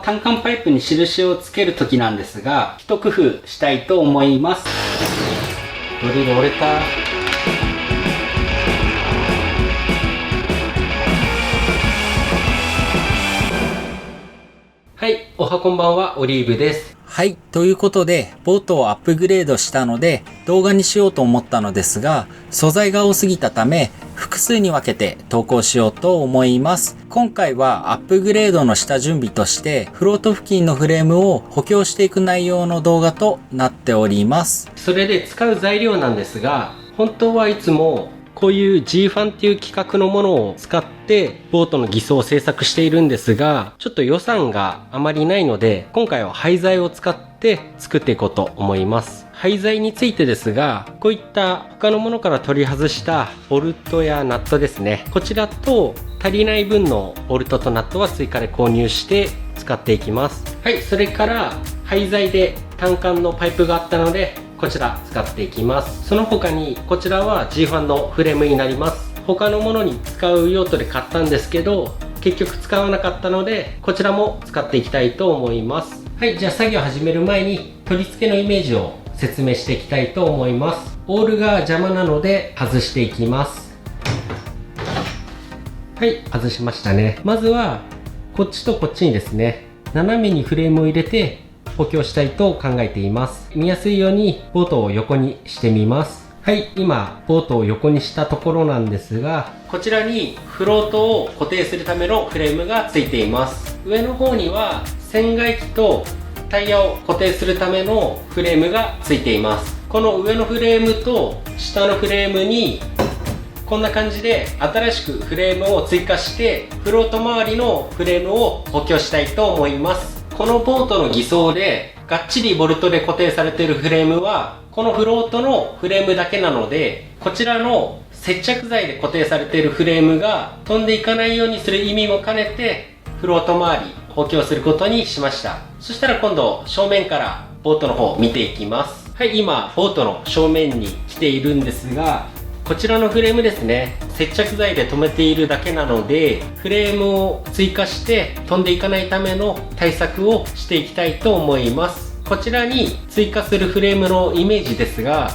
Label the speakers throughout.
Speaker 1: 単管パイプに印をつけるときなんですが、一工夫したいと思います。ドリル折れた。はい、おはこんばんは、オリーブです。はい、ということで、ボートをアップグレードしたので、動画にしようと思ったのですが、素材が多すぎたため、複数に分けて投稿しようと思います。今回はアップグレードの下準備として、フロート付近のフレームを補強していく内容の動画となっております。それで使う材料なんですが、本当はいつも、こういう G ファンっていう規格のものを使ってボートの偽装を制作しているんですが、ちょっと予算があまりないので、今回は廃材を使って作っていこうと思います。廃材についてですが、こういった他のものから取り外したボルトやナットですね。こちらと足りない分のボルトとナットは追加で購入して使っていきます。はい、それから廃材で単管のパイプがあったので、こちら使っていきます。その他にこちらは G ファンのフレームになります。他のものに使う用途で買ったんですけど、結局使わなかったので、こちらも使っていきたいと思います。はい、じゃあ作業始める前に取り付けのイメージを説明していきたいと思います。オールが邪魔なので外していきます。はい、外しましたね。まずはこっちとこっちにですね、斜めにフレームを入れて補強したいと考えています。見やすいようにボートを横にしてみます。はい、今ボートを横にしたところなんですが、こちらにフロートを固定するためのフレームがついています。上の方には船外機とタイヤを固定するためのフレームがついています。この上のフレームと下のフレームにこんな感じで新しくフレームを追加して、フロート周りのフレームを補強したいと思います。このボートの偽装でがっちりボルトで固定されているフレームはこのフロートのフレームだけなので、こちらの接着剤で固定されているフレームが飛んでいかないようにする意味も兼ねて、フロート周り補強することにしました。そしたら今度正面からボートの方を見ていきます。はい、今ボートの正面に来ているんですが、こちらのフレームですね、接着剤で留めているだけなので、フレームを追加して飛んでいかないための対策をしていきたいと思います。こちらに追加するフレームのイメージですが、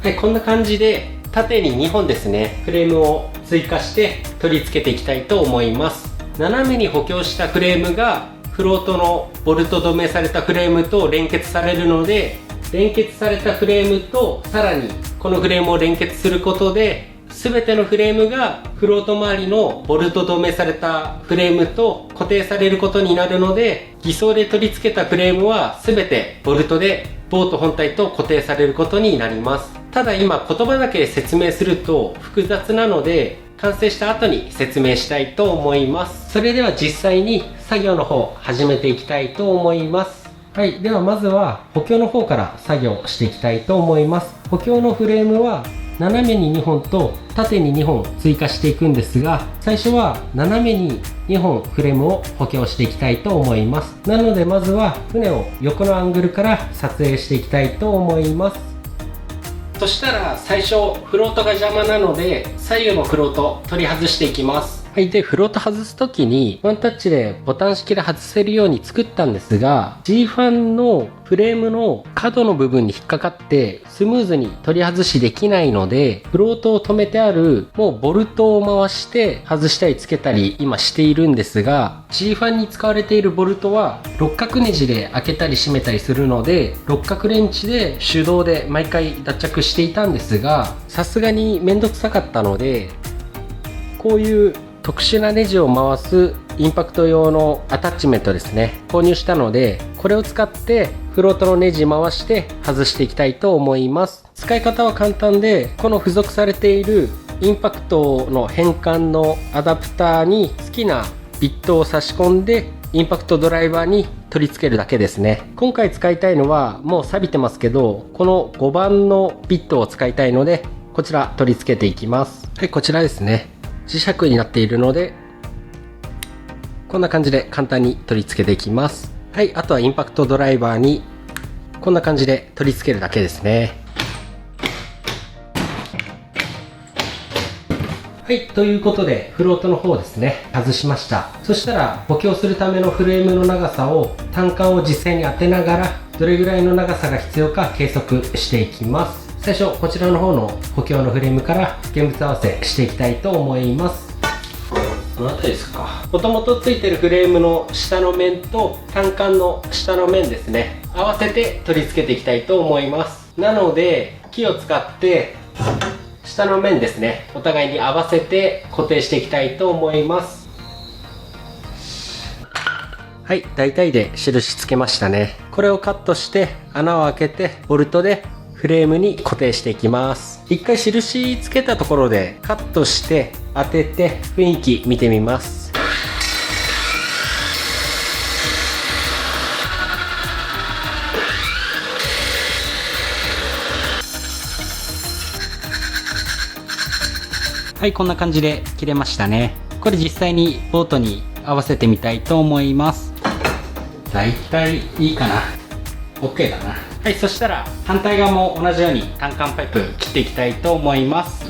Speaker 1: はい、こんな感じで縦に2本ですね、フレームを追加して取り付けていきたいと思います。斜めに補強したフレームがフロートのボルト止めされたフレームと連結されるので、連結されたフレームとさらにこのフレームを連結することで、全てのフレームがフロート周りのボルト止めされたフレームと固定されることになるので、偽装で取り付けたフレームは全てボルトでボート本体と固定されることになります。ただ今言葉だけで説明すると複雑なので、完成した後に説明したいと思います。それでは実際に作業の方始めていきたいと思います。はい、ではまずは補強の方から作業していきたいと思います。補強のフレームは斜めに2本と縦に2本追加していくんですが、最初は斜めに2本フレームを補強していきたいと思います。なのでまずは船を横のアングルから撮影していきたいと思います。そしたら最初フロートが邪魔なので左右のフロート取り外していきます。はい、でフロート外す時にワンタッチでボタン式で外せるように作ったんですが、 G ファンのフレームの角の部分に引っかかってスムーズに取り外しできないので、フロートを止めてあるもうボルトを回して外したりつけたり今しているんですが、 G ファンに使われているボルトは六角ネジで開けたり閉めたりするので、六角レンチで手動で毎回脱着していたんですが、さすがにめんどくさかったので、こういう特殊なネジを回すインパクト用のアタッチメントですね、購入したので、これを使ってフロートのネジ回して外していきたいと思います。使い方は簡単で、この付属されているインパクトの変換のアダプターに好きなビットを差し込んでインパクトドライバーに取り付けるだけですね。今回使いたいのはもう錆びてますけど、この5番のビットを使いたいので、こちら取り付けていきます。はい、こちらですね、磁石になっているのでこんな感じで簡単に取り付けていきます。はい、あとはインパクトドライバーにこんな感じで取り付けるだけですね。はい、ということでフロートの方ですね、外しました。そしたら補強するためのフレームの長さを単管を実際に当てながらどれぐらいの長さが必要か計測していきます。最初こちらの方の補強のフレームから現物合わせしていきたいと思います。この辺りですか。もともとついてるフレームの下の面と単管の下の面ですね、合わせて取り付けていきたいと思います。なので木を使って下の面ですね、お互いに合わせて固定していきたいと思います。はい、大体で印つけましたね。これをカットして穴を開けてボルトでフレームに固定していきます。一回印つけたところでカットして当てて雰囲気見てみます。はい、こんな感じで切れましたね。これ実際にボートに合わせてみたいと思います。だいたいいいかな。 OK だな。はい、そしたら反対側も同じように単管パイプ切っていきたいと思います。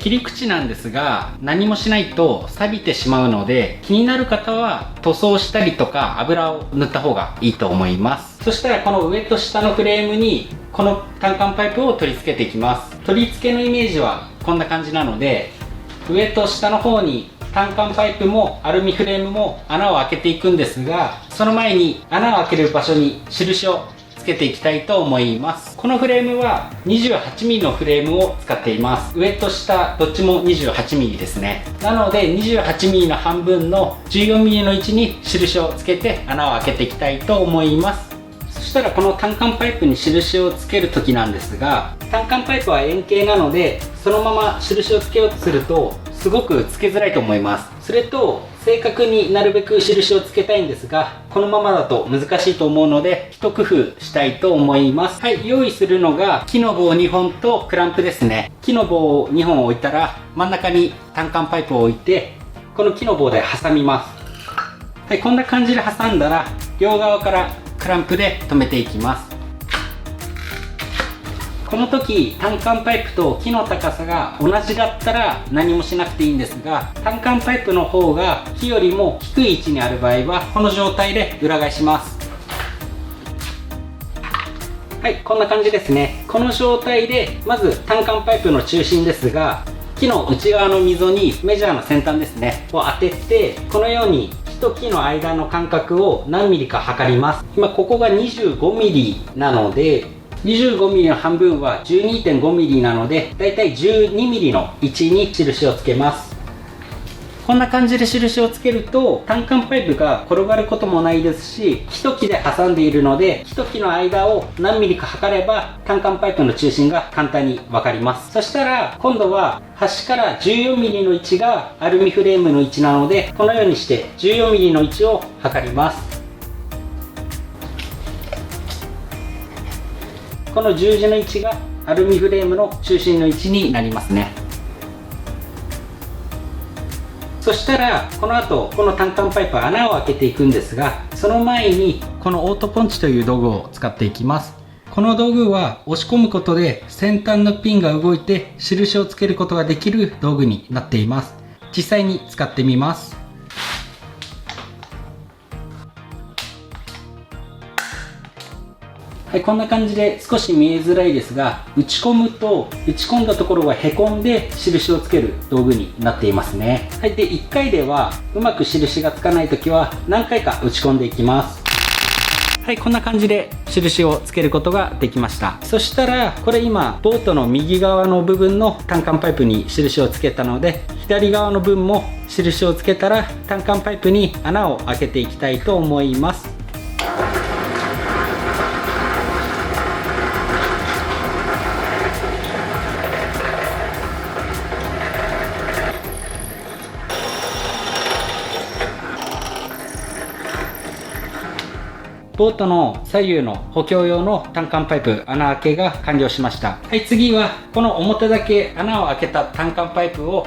Speaker 1: 切り口なんですが、何もしないと錆びてしまうので、気になる方は塗装したりとか油を塗った方がいいと思います。そしたらこの上と下のフレームにこの単管パイプを取り付けていきます。取り付けのイメージはこんな感じなので、上と下の方に単管パイプもアルミフレームも穴を開けていくんですが、その前に穴を開ける場所に印をつけていきたいと思います。このフレームは 28mm のフレームを使っています。上と下どっちも 28mm ですね。なので 28mm の半分の 14mm の位置に印をつけて穴を開けていきたいと思います。そしたらこの単管パイプに印をつける時なんですが、単管パイプは円形なのでそのまま印をつけようとするとすごくつけづらいと思います。それと正確になるべく印をつけたいんですが、このままだと難しいと思うので一工夫したいと思います。はい、用意するのが木の棒2本とクランプですね。木の棒を2本置いたら真ん中に単管パイプを置いて、この木の棒で挟みます。はい、こんな感じで挟んだら両側からクランプで留めていきます。この時単管パイプと木の高さが同じだったら何もしなくていいんですが、単管パイプの方が木よりも低い位置にある場合はこの状態で裏返します。はい、こんな感じですね。この状態でまず単管パイプの中心ですが、木の内側の溝にメジャーの先端ですねを当てて、このように木と木の間の間隔を何ミリか測ります。今ここが 25mm なので、25mm の半分は 12.5mm なので、だいたい 12mm の位置に印をつけます。こんな感じで印をつけると単管パイプが転がることもないですし、木と木で挟んでいるので木と木の間を何ミリか測れば単管パイプの中心が簡単に分かります。そしたら今度は端から 14mm の位置がアルミフレームの位置なので、このようにして 14mm の位置を測ります。この十字の位置がアルミフレームの中心の位置になりますね。そしたらこの後この単管パイプは穴を開けていくんですが、その前にこのオートポンチという道具を使っていきます。この道具は押し込むことで先端のピンが動いて印をつけることができる道具になっています。実際に使ってみます。はい、こんな感じで少し見えづらいですが、打ち込むと打ち込んだところがへこんで印をつける道具になっていますね。はい、で1回ではうまく印がつかないときは何回か打ち込んでいきます。はい、こんな感じで印をつけることができました。そしたらこれ今ボートの右側の部分の単管パイプに印をつけたので、左側の分も印をつけたら単管パイプに穴を開けていきたいと思います。ボートの左右の補強用の単管パイプ穴開けが完了しました。はい、次はこの表だけ穴を開けた単管パイプを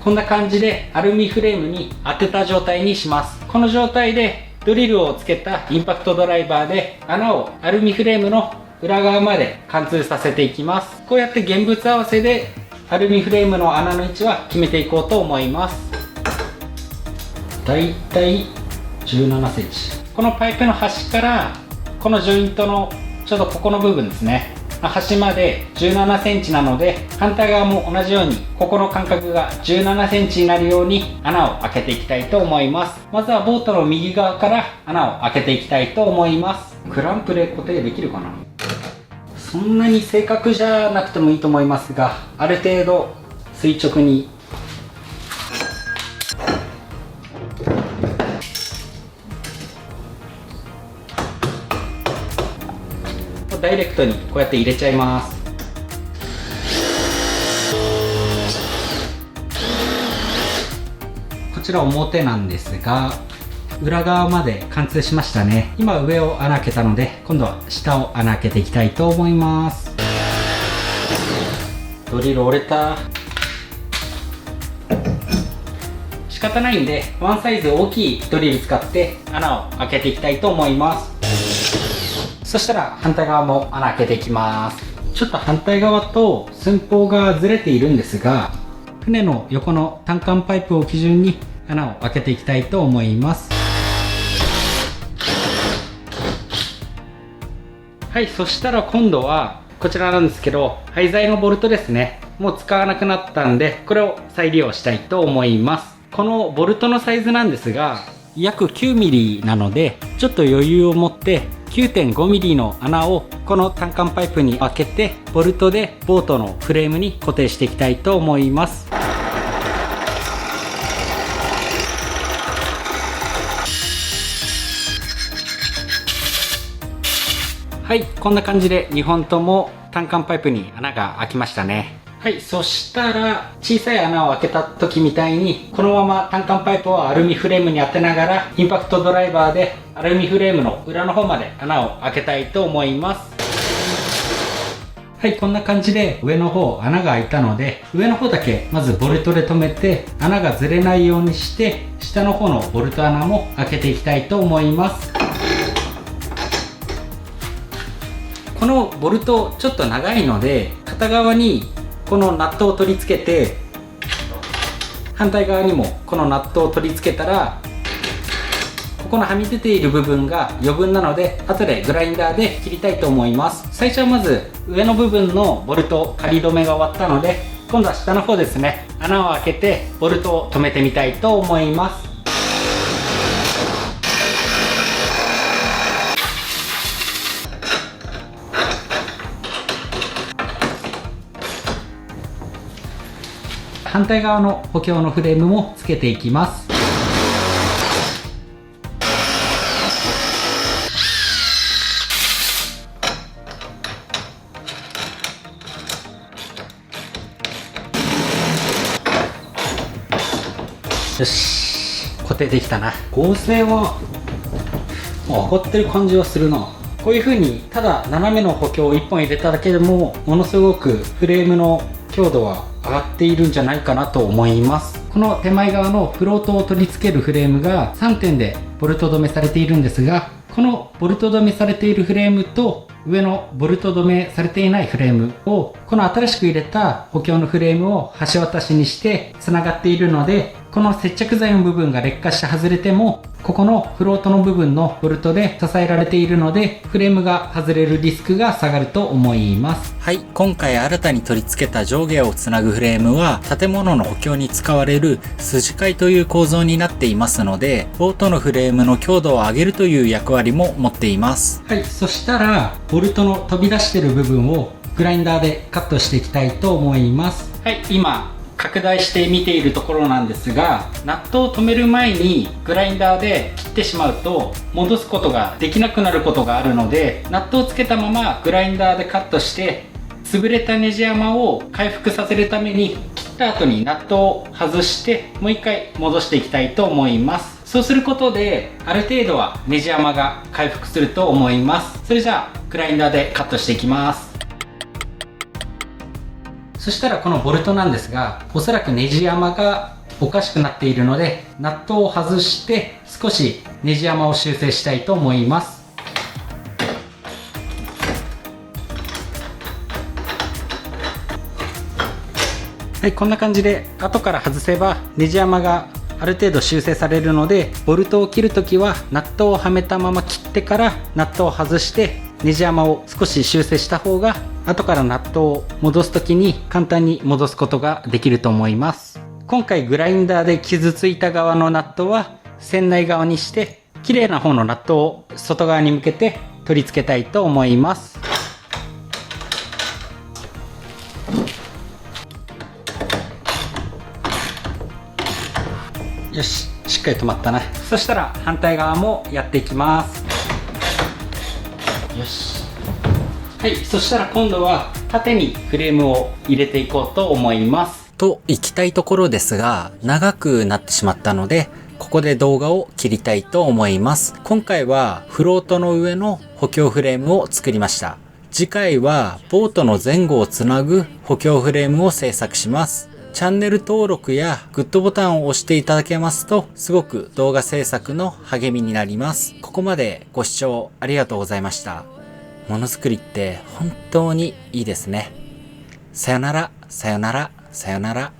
Speaker 1: こんな感じでアルミフレームに当てた状態にします。この状態でドリルをつけたインパクトドライバーで穴をアルミフレームの
Speaker 2: 裏側まで貫通させていきます。こうやって現物合わせでアルミフレームの穴の位置は決めていこうと思います。だいたい17センチ。このパイプの端からこのジョイントのちょうどここの部分ですね、端まで17センチなので、反対側も同じようにここの間隔が17センチになるように穴を開けていきたいと思います。まずはボートの右側から穴を開けていきたいと思います。クランプで固定できるかな。そんなに正確じゃなくてもいいと思いますが、ある程度垂直にダイレクトにこうやって入れちゃいます。こちら表なんですが、裏側まで貫通しましたね。今上を穴開けたので、今度は下を穴開けていきたいと思います。ドリル折れた。仕方ないんでワンサイズ大きいドリル使って穴を開けていきたいと思います。そしたら反対側も穴開けていきます。ちょっと反対側と寸法がずれているんですが、船の横の単管パイプを基準に穴を開けていきたいと思います。はい、そしたら今度はこちらなんですけど、廃材のボルトですね。もう使わなくなったんで、これを再利用したいと思います。このボルトのサイズなんですが、約 9mm なので、ちょっと余裕を持って 9.5mm の穴をこの単管パイプに開けて、ボルトでボートのフレームに固定していきたいと思います。はい、こんな感じで2本とも単管パイプに穴が開きましたね。はい、そしたら小さい穴を開けた時みたいに、このまま単管パイプをアルミフレームに当てながら、インパクトドライバーでアルミフレームの裏の方まで穴を開けたいと思います。はい、こんな感じで上の方穴が開いたので、上の方だけまずボルトで留めて穴がずれないようにして、下の方のボルト穴も開けていきたいと思います。このボルトちょっと長いので、片側にこのナットを取り付けて、反対側にもこのナットを取り付けたら、ここのはみ出ている部分が余分なので、後でグラインダーで切りたいと思います。最初はまず上の部分のボルト仮止めが終わったので、今度は下の方ですね、穴を開けてボルトを止めてみたいと思います。反対側の補強のフレームもつけていきます。よし、固定できたな。合成は上がってる感じはするな。こういう風にただ斜めの補強を1本入れただけでも、ものすごくフレームの強度は上がっているんじゃないかなと思います。この手前側のフロートを取り付けるフレームが3点でボルト止めされているんですが、このボルト止めされているフレームと上のボルト止めされていないフレームを、この新しく入れた補強のフレームを橋渡しにしてつながっているので、この接着剤の部分が劣化して外れても、ここのフロートの部分のボルトで支えられているので、フレームが外れるリスクが下がると思います。はい、今回新たに取り付けた上下をつなぐフレームは、建物の補強に使われる筋交いという構造になっていますので、ボートのフレームの強度を上げるという役割も持っています。はい、そしたらボルトの飛び出している部分をグラインダーでカットしていきたいと思います。はい、今拡大して見ているところなんですが、ナットを止める前にグラインダーで切ってしまうと戻すことができなくなることがあるので、ナットをつけたままグラインダーでカットして、潰れたネジ山を回復させるために切った後にナットを外してもう一回戻していきたいと思います。そうすることである程度はネジ山が回復すると思います。それじゃあグラインダーでカットしていきます。そしたらこのボルトなんですが、おそらくネジ山がおかしくなっているので、ナットを外して少しネジ山を修正したいと思います。はい、こんな感じで後から外せばネジ山がある程度修正されるので、ボルトを切るときはナットをはめたまま切ってからナットを外してネジ山を少し修正した方が後からナットを戻すときに簡単に戻すことができると思います。今回グラインダーで傷ついた側のナットは船内側にして、綺麗な方のナットを外側に向けて取り付けたいと思います。よし、しっかり止まったな。そしたら反対側もやっていきます。よし。はい、そしたら今度は縦にフレームを入れていこうと思います。と行きたいところですが、長くなってしまったので、ここで動画を切りたいと思います。今回はフロートの上の補強フレームを作りました。次回はボートの前後をつなぐ補強フレームを制作します。チャンネル登録やグッドボタンを押していただけますと、すごく動画制作の励みになります。ここまでご視聴ありがとうございました。ものづくりって本当にいいですね。さよなら、さよなら、さよなら。